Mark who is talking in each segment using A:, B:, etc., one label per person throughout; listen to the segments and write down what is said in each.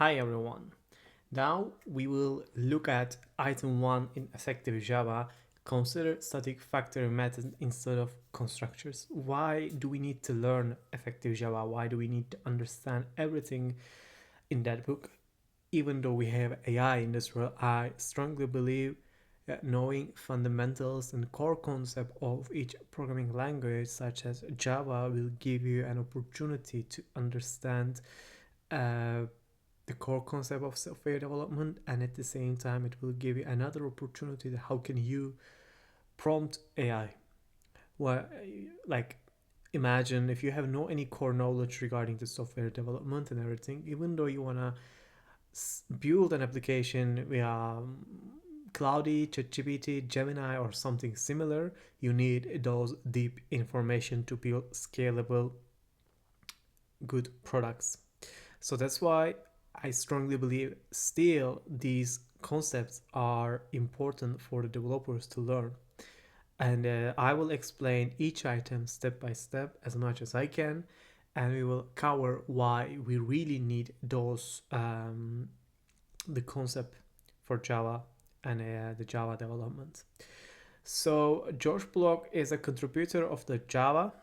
A: Hi everyone. Now we will look at item 1 in effective Java. Consider static factory method instead of constructors. Why do we need to learn effective Java? Why do we need to understand everything in that book? Even though we have AI in this world, I strongly believe that knowing fundamentals and core concept of each programming language such as Java will give you an opportunity to understand uh, the core concept of software development, and at the same time it will give you another opportunity to how can you prompt AI. Well, like, imagine if you have no any core knowledge regarding the software development and everything, even though you want to build an application via Cloudy, ChatGPT, Gemini, or something similar, you need those deep information to build scalable good products. So that's why I strongly believe still these concepts are important for the developers to learn. And I will explain each item step by step as much as I can, and we will cover why we really need those the concept for Java and the Java development. So George Bloch is a contributor of the Java,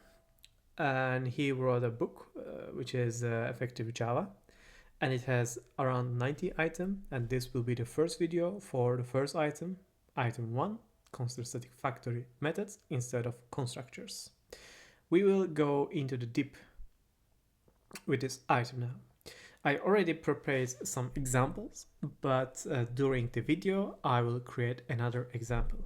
A: and he wrote a book which is Effective Java, and it has around 90 items, and this will be the first video for the first item. Item 1, consider static factory methods instead of constructors. We will go into the deep with this item now. I already prepared some examples, but during the video I will create another example.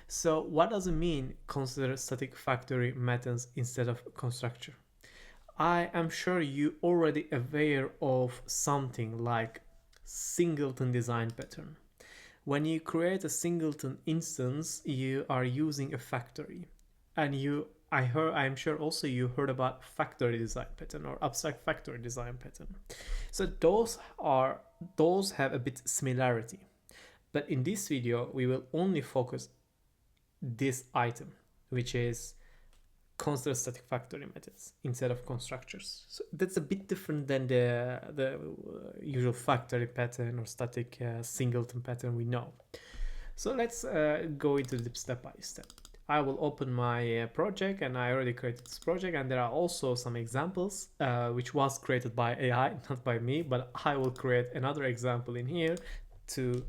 A: So what does it mean consider static factory methods instead of constructor? I am sure you already aware of something like singleton design pattern. When you create a singleton instance, you are using a factory, and I'm sure also you heard about factory design pattern or abstract factory design pattern. So those have a bit similarity, but in this video we will only focus this item, which is consider static factory methods instead of constructors. So that's a bit different than the usual factory pattern or static singleton pattern we know. So let's go into the step by step. I will open my project, and I already created this project, and there are also some examples which was created by AI, not by me, but I will create another example in here to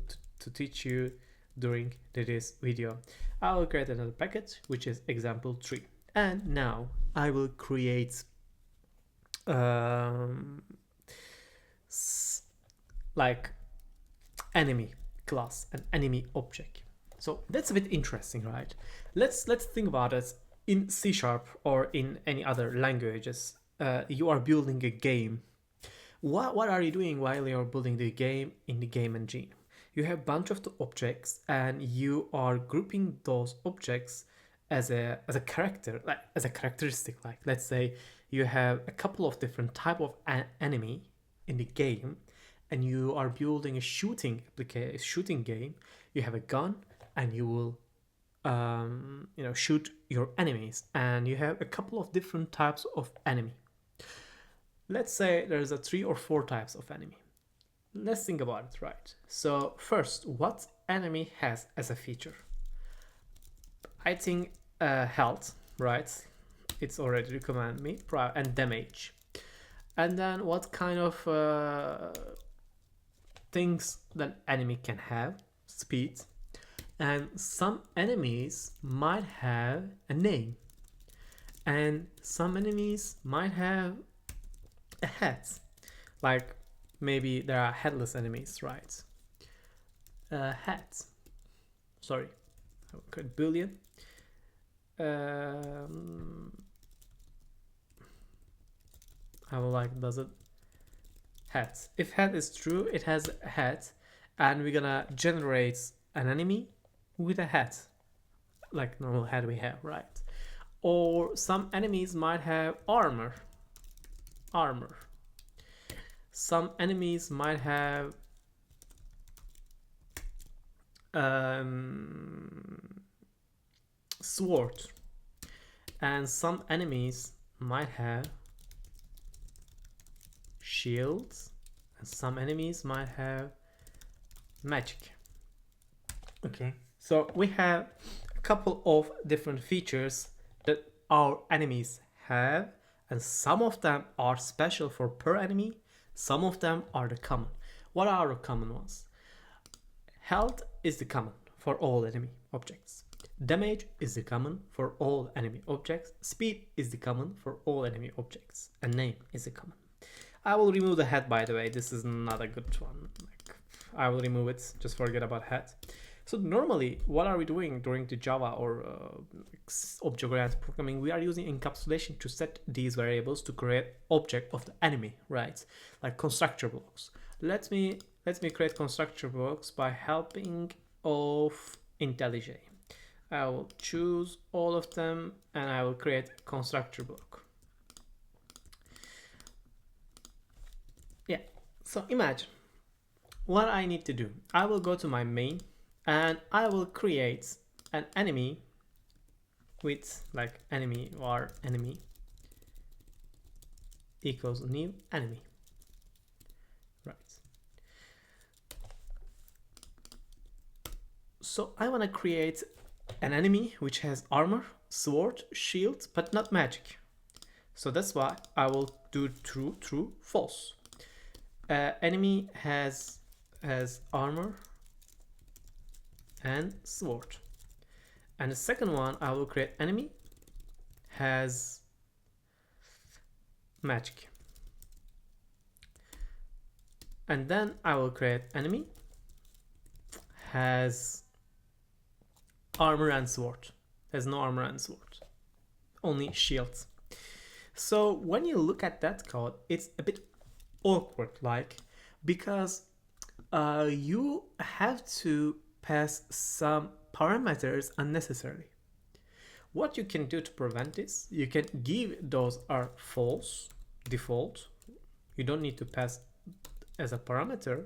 A: teach you during this video. I will create another package which is example 3. And now I will create like enemy class, an enemy object. So that's a bit interesting, right? Let's think about it. In C# or in any other languages, you are building a game. What are you doing while you're building the game in the game engine? You have a bunch of the objects, and you are grouping those objects as a character, like as a characteristic. Like, let's say you have a couple of different type of enemy in the game, and you are building a shooting game. You have a gun, and you will shoot your enemies, and you have a couple of different types of enemy. Let's say there's a 3 or 4 types of enemy. Let's think about it, right? So first, what enemy has as a feature? I think health, right? It's already recommended me, and damage. And then what kind of things that enemy can have? Speed. And some enemies might have a name. And some enemies might have a head. Like, maybe there are headless enemies, right? Heads. Sorry. Boolean. I will like, does it head? If head is true, it has a head, and we're gonna generate an enemy with a head, like normal head we have, right? Or some enemies might have armor. Some enemies might have sword, and some enemies might have shields and some enemies might have magic. Okay, so we have a couple of different features that our enemies have, and some of them are special for per enemy, some of them are the common. What are the common ones? Health is the common for all enemy objects. Damage is the common for all enemy objects. Speed is the common for all enemy objects. And name is the common. I will remove the head, by the way. This is not a good one. I will remove it. Just forget about head. So normally, what are we doing during the Java or object-oriented programming? We are using encapsulation to set these variables to create object of the enemy, right? Like constructor blocks. Let me create constructor blocks by helping of IntelliJ. I will choose all of them and I will create a constructor block. Yeah, so imagine what I need to do. I will go to my main and I will create an enemy with like enemy var enemy equals new enemy. Right. So I want to create an enemy which has armor, sword, shield, but not magic. So that's why I will do true, true, false. Enemy has armor and sword. And the second one, I will create enemy has magic. And then I will create enemy has armor and sword. There's no armor and sword, only shields. So when you look at that code, it's a bit awkward, like, because you have to pass some parameters unnecessarily. What you can do to prevent this, you can give those are false, default. You don't need to pass as a parameter.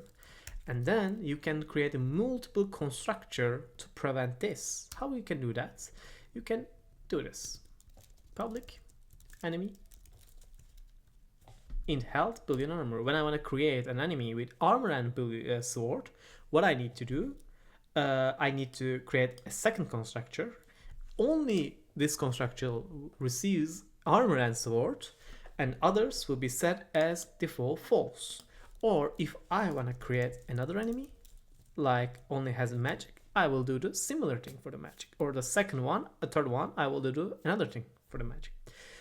A: And then you can create a multiple constructor to prevent this. How you can do that? You can do this. Public enemy int health boolean armor. When I want to create an enemy with armor and sword, what I need to do, I need to create a second constructor. Only this constructor receives armor and sword, and others will be set as default false. Or if I want to create another enemy, like only has magic, I will do the similar thing for the magic. Or the second one, a third one, I will do another thing for the magic.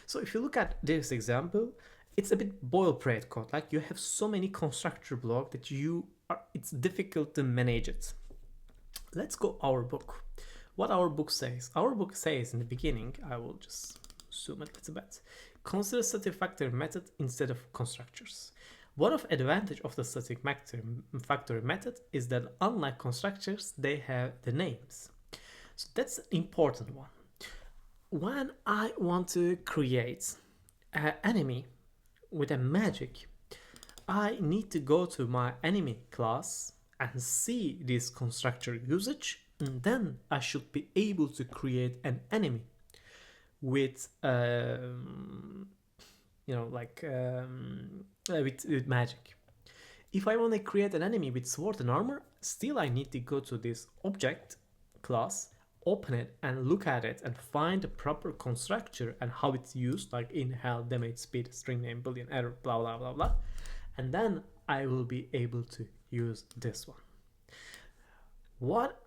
A: So if you look at this example, it's a bit boilerplate code. Like you have so many constructor blocks that it's difficult to manage it. Let's go our book. What our book says. Our book says in the beginning, I will just zoom it a little bit. Consider static factory method instead of constructors. One of the advantages of the static factory method is that unlike constructors, they have the names. So that's an important one. When I want to create an enemy with a magic, I need to go to my enemy class and see this constructor usage, and then I should be able to create an enemy with with magic. If I want to create an enemy with sword and armor, still I need to go to this object class, open it and look at it and find the proper constructor and how it's used, like in health, damage, speed, string name, boolean, error, blah blah blah blah, and then I will be able to use this one. What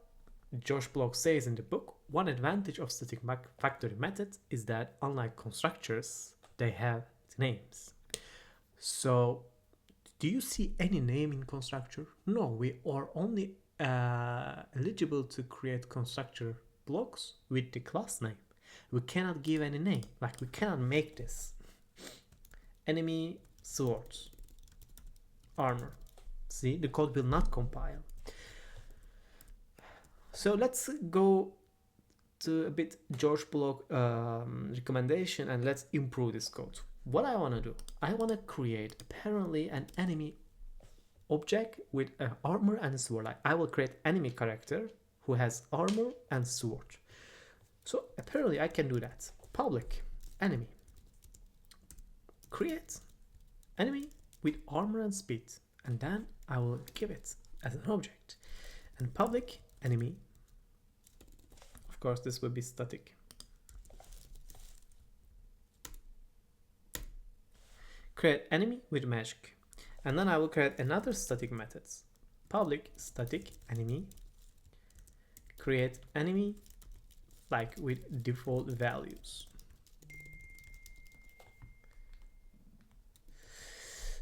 A: Bloch says in the book, one advantage of static factory method is that unlike constructors, they have names. So do you see any name in constructor? No, we are only eligible to create constructor blocks with the class name. We cannot give any name, like we cannot make this. Enemy swords, armor. See, the code will not compile. So let's go to a bit Bloch recommendation and let's improve this code. What I want to do, I want to create apparently an enemy object with armor and sword. Like I will create enemy character who has armor and sword. So apparently I can do that. Public enemy create enemy with armor and speed. and then I will give it as an object. And public enemy, of course this will be static. Create enemy with magic. And then I will create another static methods. Public static enemy, create enemy like with default values.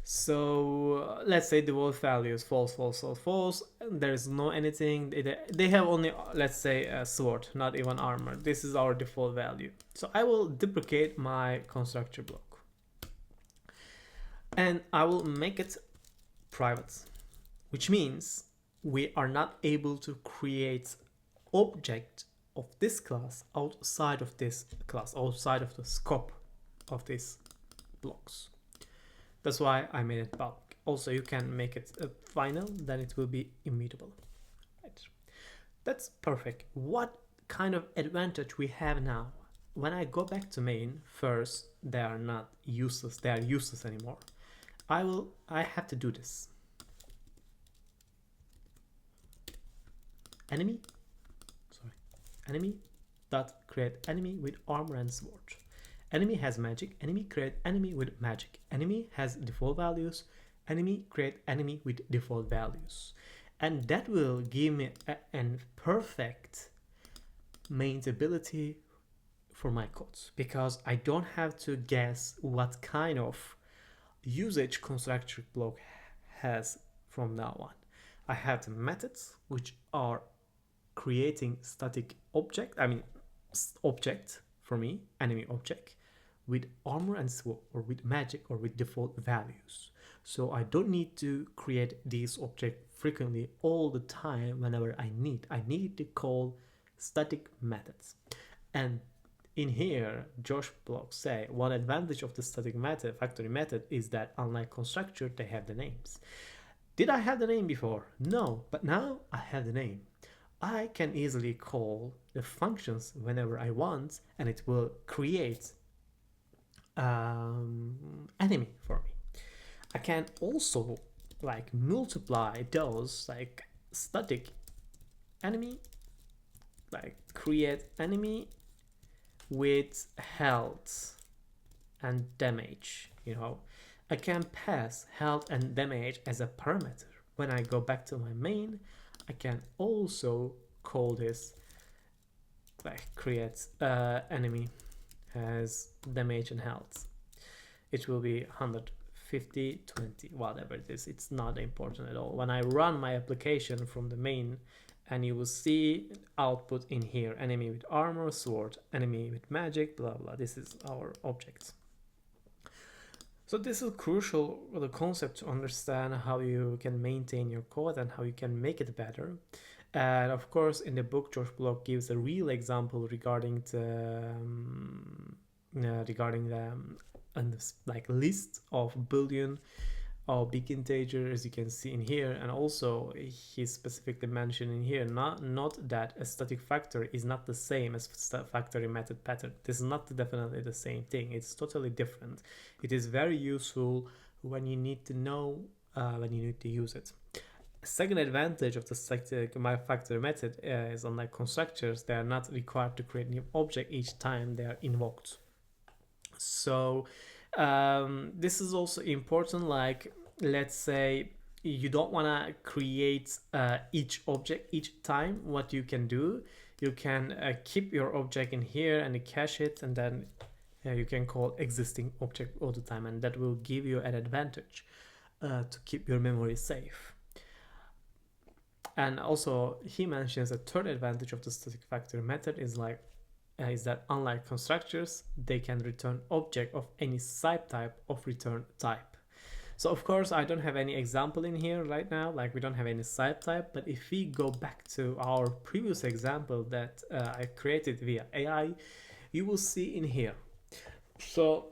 A: So let's say default value is false, false, false, false. There is no anything. They have only, let's say, a sword, not even armor. This is our default value. So I will duplicate my constructor block. And I will make it private, which means we are not able to create object of this class outside of this class, outside of the scope of these blocks. That's why I made it public. Also, you can make it final, then it will be immutable. Right. That's perfect. What kind of advantage we have now? When I go back to main, first, they are not useless. They are useless anymore. I have to do this. Enemy dot create enemy with armor and sword. Enemy has magic, enemy create enemy with magic. Enemy has default values, enemy create enemy with default values. And that will give me a perfect maintainability for my codes, because I don't have to guess what kind of usage constructor block has from now on. I have the methods which are creating static object, object for me, enemy object, with armor and sword, or with magic, or with default values. So I don't need to create these objects frequently all the time whenever I need to call static methods. And in here, Josh Bloch say one advantage of the static method, factory method, is that unlike constructor, they have the names. Did I have the name before? No, but now I have the name. I can easily call the functions whenever I want, and it will create enemy for me. I can also like multiply those like static enemy, like create enemy with health and damage. I can pass health and damage as a parameter. When I go back to my main, I can also call this like create enemy has damage and health. It will be 150, 20, whatever it is. It's not important at all. When I run my application from the main, and you will see output in here, enemy with armor, sword, enemy with magic, blah blah. This is our object. So this is crucial, the concept, to understand how you can maintain your code and how you can make it better. And of course, in the book, Josh Bloch gives a real example regarding the like list of Boolean or big integer, as you can see in here. And also he specifically mentioned in here not that a static factor is not the same as factory method pattern. This is not definitely the same thing. It's totally different. It is very useful when you need to know when you need to use it. A second advantage of the factory method is, unlike constructors, they are not required to create new object each time they are invoked. So this is also important. Like, let's say you don't want to create each object each time. What you can do, you can keep your object in here and cache it, and then you can call existing object all the time, and that will give you an advantage to keep your memory safe. And also he mentions a third advantage of the static factory method is that unlike constructors, they can return object of any type of return type. So of course I don't have any example in here right now, like we don't have any type, but if we go back to our previous example that I created via AI, you will see in here. So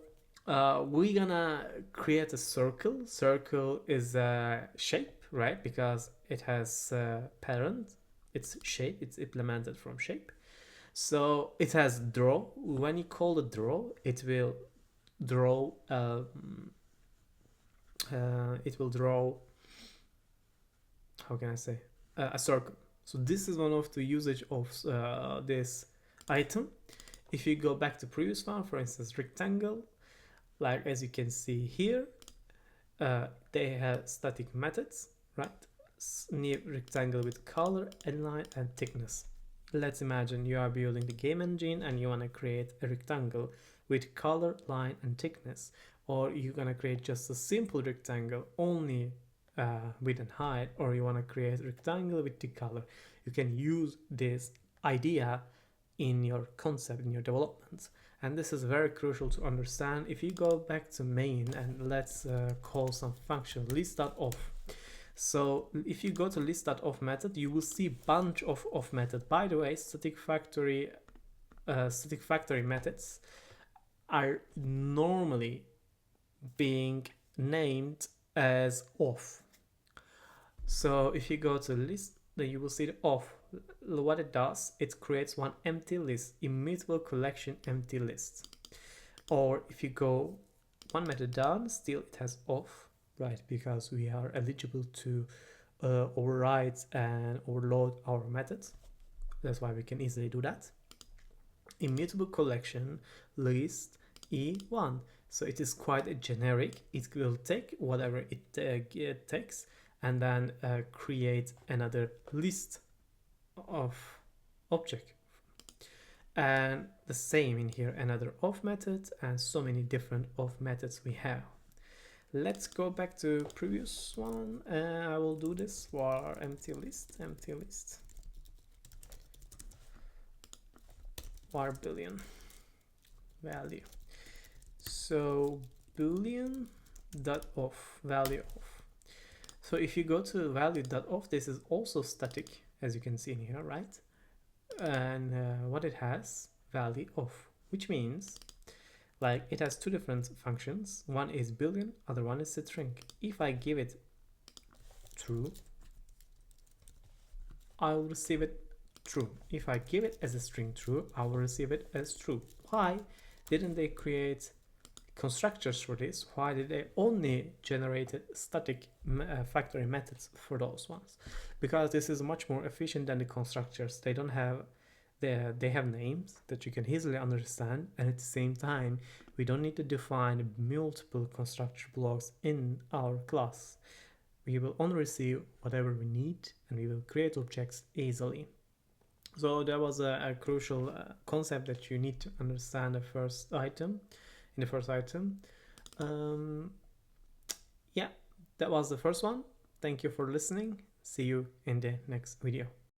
A: we're gonna create a circle. Circle is a shape, right? Because it has parent, it's shape, it's implemented from shape. So it has draw. When you call the draw, it will draw how can I say, a circle. So this is one of the usage of this item. If you go back to previous one, for instance, rectangle, like as you can see here, they have static methods, right? New rectangle with color, align, and thickness. Let's imagine you are building the game engine and you want to create a rectangle with color, line, and thickness, or you're gonna create just a simple rectangle only width and height, or you want to create a rectangle with the color. You can use this idea in your concept, in your development, and this is very crucial to understand. If you go back to main and let's call some function List.of. So if you go to List.of method, you will see bunch of method. By the way, static factory methods are normally being named as of. So if you go to list, then you will see the of. What it does, it creates one empty list, immutable collection empty list. Or if you go one method down, still it has of, right? Because we are eligible to override and overload our methods. That's why we can easily do that. Immutable collection list E1. So it is quite a generic. It will take whatever it takes and then create another list of object. And the same in here, another of method, and so many different of methods we have. Let's go back to previous one. I will do this for empty list, var boolean value. So boolean dot of value of. So if you go to value.of, this is also static, as you can see in here, right? And what it has, value of, which means like it has two different functions. One is boolean, other one is string. If I give it true, I will receive it true. If I give it as a string true, I will receive it as true. Why didn't they create constructors for this? Why did they only generated static factory methods for those ones? Because this is much more efficient than the constructors. They don't have they have names that you can easily understand, and at the same time we don't need to define multiple constructor blocks in our class. We will only receive whatever we need and we will create objects easily. So that was a crucial concept that you need to understand in the first item. Yeah, that was the first one. Thank you for listening. See you in the next video.